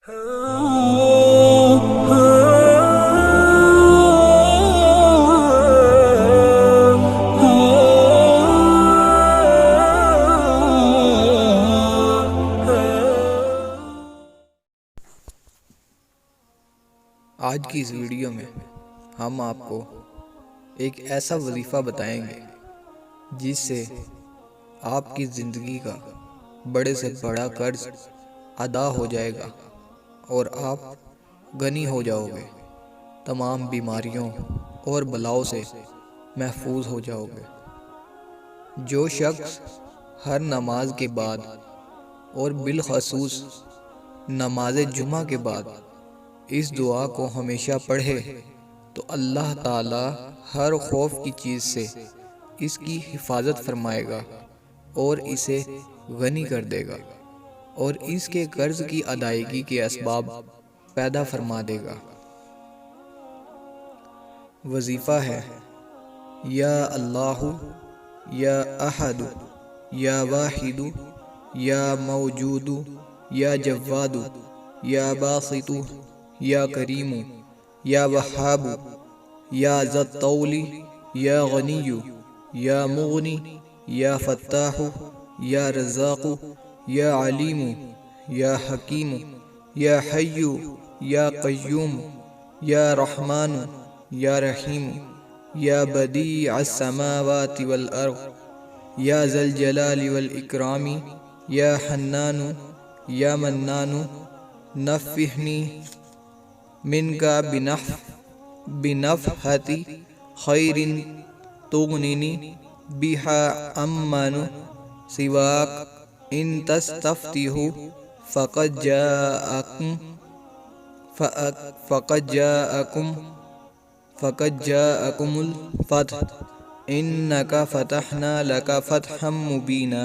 آج کی اس ویڈیو میں ہم آپ کو ایک ایسا وظیفہ بتائیں گے جس سے آپ کی زندگی کا بڑے سے بڑا قرض ادا ہو جائے گا اور آپ غنی ہو جاؤ گے، تمام بیماریوں اور بلاؤں سے محفوظ ہو جاؤ گے۔ جو شخص ہر نماز کے بعد اور بالخصوص نماز جمعہ کے بعد اس دعا کو ہمیشہ پڑھے تو اللہ تعالی ہر خوف کی چیز سے اس کی حفاظت فرمائے گا اور اسے غنی کر دے گا اور اس کے قرض کی ادائیگی کے اسباب پیدا فرما دے گا۔ وظیفہ ہے: یا اللہ، یا احد، یا واحد، یا موجود، یا جواد، یا باسط، یا کریم، یا وہاب، یا ذی الطول، یا غنی، یا مغنی، یا فتاح، یا رزاق، یا علیم، یا حکیم، یا حی، یا قیوم، یا رحمان، یا رحیم، یا بدیع السماوات والارض، یا ذی الجلال والاکرام، یا حنان، یا منان، نفعنی منک بنفحۃ خیر تغننی بہا عمن سواک ان تستفتحوا فقد جاءکم الفتح انک فتحنا لک فتحا مبینا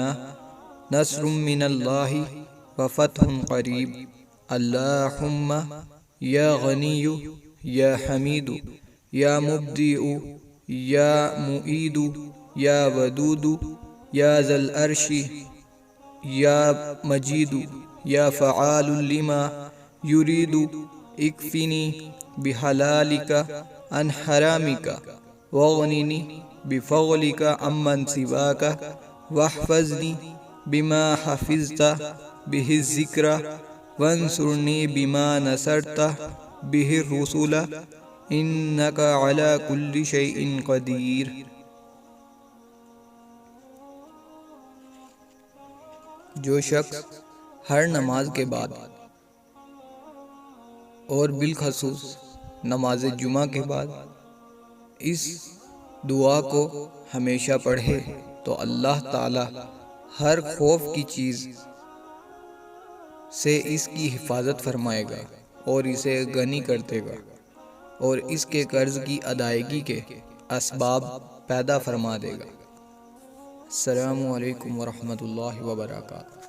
نصر من اللہ وفتح قریب اللہم یا غنی، یا حمید، یا مبدع، یا معید، یا ودود، یا ذی العرش، یا مجید، یا فعال لما یرید اکفنی بحلالک عن حرامک واغننی بفضلک عمن سواک واحفظنی بما حفظت بہ الذکر وانصرنی بما نصرت بہ الرسل انک علی کل شیء قدیر۔ جو شخص ہر نماز کے بعد اور بالخصوص نماز جمعہ کے بعد اس دعا کو ہمیشہ پڑھے تو اللہ تعالی ہر خوف کی چیز سے اس کی حفاظت فرمائے گا اور اسے غنی کر دے گا اور اس کے قرض کی ادائیگی کے اسباب پیدا فرما دے گا۔ السلام علیکم ورحمۃ اللہ وبرکاتہ۔